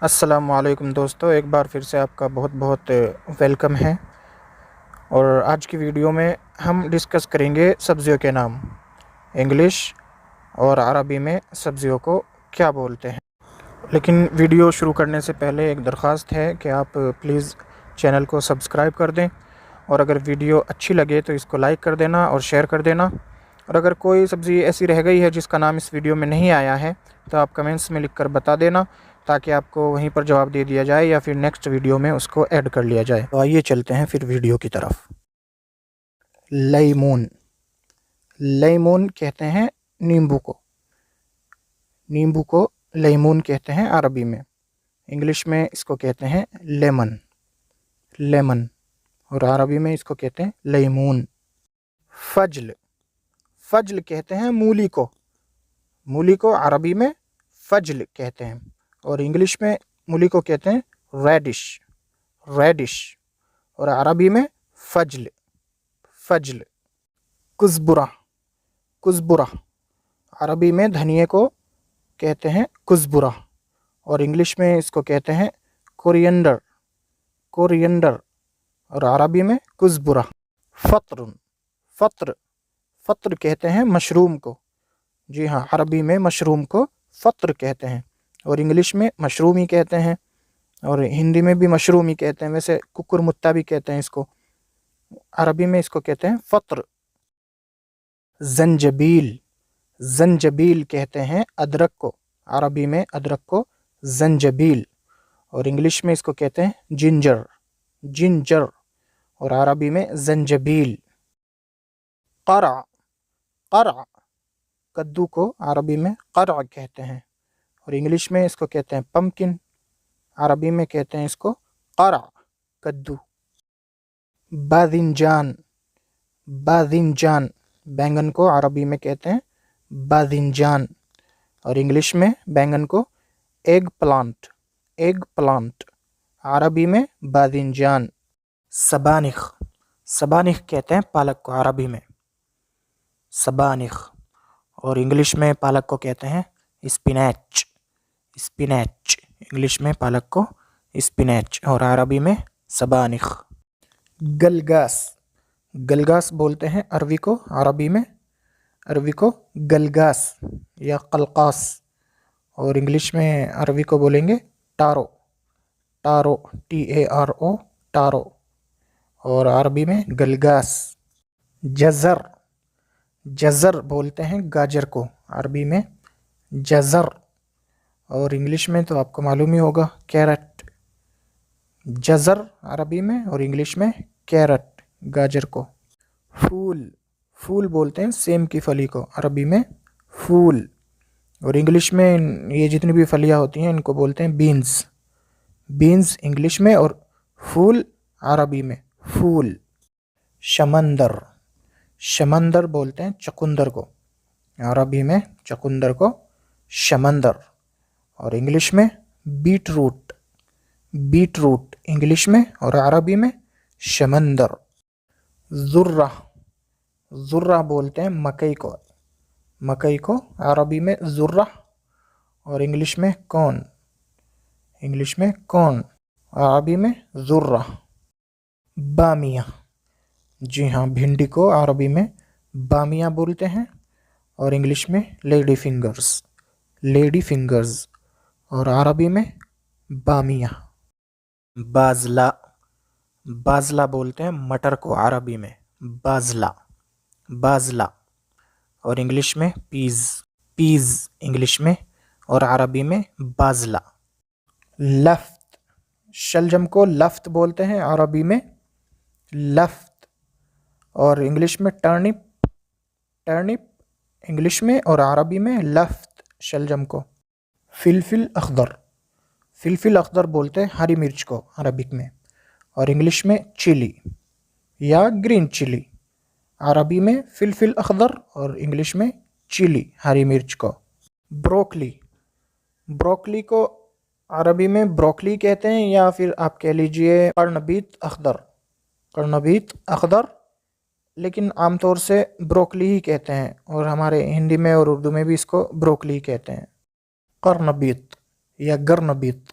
السلام علیکم دوستو، ایک بار پھر سے آپ کا بہت بہت ویلکم ہے۔ اور آج کی ویڈیو میں ہم ڈسکس کریں گے سبزیوں کے نام، انگلش اور عربی میں سبزیوں کو کیا بولتے ہیں۔ لیکن ویڈیو شروع کرنے سے پہلے ایک درخواست ہے کہ آپ پلیز چینل کو سبسکرائب کر دیں، اور اگر ویڈیو اچھی لگے تو اس کو لائک کر دینا اور شیئر کر دینا۔ اور اگر کوئی سبزی ایسی رہ گئی ہے جس کا نام اس ویڈیو میں نہیں آیا ہے تو آپ کمنٹس میں لکھ کر بتا دینا، تاکہ آپ کو وہیں پر جواب دے دیا جائے یا پھر نیکسٹ ویڈیو میں اس کو ایڈ کر لیا جائے۔ تو آئیے چلتے ہیں پھر ویڈیو کی طرف۔ لیمون، لیمون کہتے ہیں نیمبو کو، نیمبو کو لیمون کہتے ہیں عربی میں، انگلش میں اس کو کہتے ہیں لیمن، لیمن، اور عربی میں اس کو کہتے ہیں لیمون۔ فجل، فجل کہتے ہیں مولی کو، مولی کو عربی میں فجل کہتے ہیں، اور انگلش میں مولی کو کہتے ہیں ریڈش، ریڈش، اور عربی میں فجل، فجل۔ کزبرہ، کزبرہ، عربی میں دھنیے کو کہتے ہیں کزبرہ، اور انگلش میں اس کو کہتے ہیں کورینڈر، کورینڈر، اور عربی میں کزبرہ۔ فطر، فطر، فطر کہتے ہیں مشروم کو، جی ہاں، عربی میں مشروم کو فطر کہتے ہیں، اور انگلش میں مشروم ہی کہتے ہیں، اور ہندی میں بھی مشروم ہی کہتے ہیں، ویسے ککر متا بھی کہتے ہیں اس کو، عربی میں اس کو کہتے ہیں فطر۔ زنجبیل، زنجبیل کہتے ہیں ادرک کو، عربی میں ادرک کو زنجبیل، اور انگلش میں اس کو کہتے ہیں جنجر، جنجر، اور عربی میں زنجبیل۔ قرع، قرع، کدو کو عربی میں قرع کہتے ہیں، اور انگلش میں اس کو کہتے ہیں پمکن، عربی میں کہتے ہیں اس کو قرع، کدو۔ باذنجان، باذنجان، بینگن کو عربی میں کہتے ہیں باذنجان، اور انگلش میں بینگن کو ایگ پلانٹ، ایگ پلانٹ، عربی میں باذنجان۔ سبانخ، سبانخ کہتے ہیں پالک کو عربی میں سبانخ، اور انگلش میں پالک کو کہتے ہیں اسپینیچ، اسپینیچ، انگلش میں پالک کو اسپینیچ، اور عربی میں سبانخ۔ گلگاس، گلگاس بولتے ہیں اروی کو، عربی میں اروی کو گلگاس یا قلقاس، اور انگلش میں عربی کو بولیں گے ٹارو، ٹارو، TARO، ٹارو، اور عربی میں گلگاس۔ جزر، جزر بولتے ہیں گاجر کو، عربی میں جزر، اور انگلش میں تو آپ کو معلوم ہی ہوگا کیرٹ، جزر عربی میں اور انگلش میں کیرٹ، گاجر کو۔ پھول، پھول بولتے ہیں سیم کی پھلی کو، عربی میں پھول، اور انگلش میں یہ جتنی بھی پھلیاں ہوتی ہیں ان کو بولتے ہیں بینز، بینز انگلش میں، اور پھول عربی میں پھول۔ شمندر، شمندر بولتے ہیں چقندر کو، عربی میں چقندر کو شمندر، اور انگلش میں beet root, beet root English میں اور عربی میں شمندر۔ ذرہ، ذرہ بولتے ہیں مکئی کو، مکئی کو عربی میں ذرہ، اور انگلش میں کون، انگلش میں کون، عربی میں ذرہ۔ بامیہ، جی ہاں، بھنڈی کو عربی میں بامیہ بولتے ہیں، اور انگلش میں لیڈی فنگرز، لیڈی فنگرز، اور عربی میں بامیہ۔ بازلا، بازلا بولتے ہیں مٹر کو، عربی میں بازلا، بازلا، اور انگلش میں پیز، پیز انگلش میں اور عربی میں بازلا۔ لفت، شلجم کو لفت بولتے ہیں، عربی میں لفت، اور انگلش میں ٹرنپ، ٹرنپ انگلش میں اور عربی میں لفت شلجم کو۔ فلفل اخضر، فلفل اخضر بولتے ہیں ہری مرچ کو عربک میں، اور انگلش میں چلی یا گرین چلی، عربی میں فلفل اخضر اور انگلش میں چلی ہری مرچ کو۔ بروکلی، بروکلی کو عربی میں بروکلی کہتے ہیں، یا پھر آپ کہہ لیجئے قرنبیط اخضر، قرنبیط اخضر، لیکن عام طور سے بروکلی ہی کہتے ہیں، اور ہمارے ہندی میں اور اردو میں بھی اس کو بروکلی کہتے ہیں، قرنبیط یا گرنبیط۔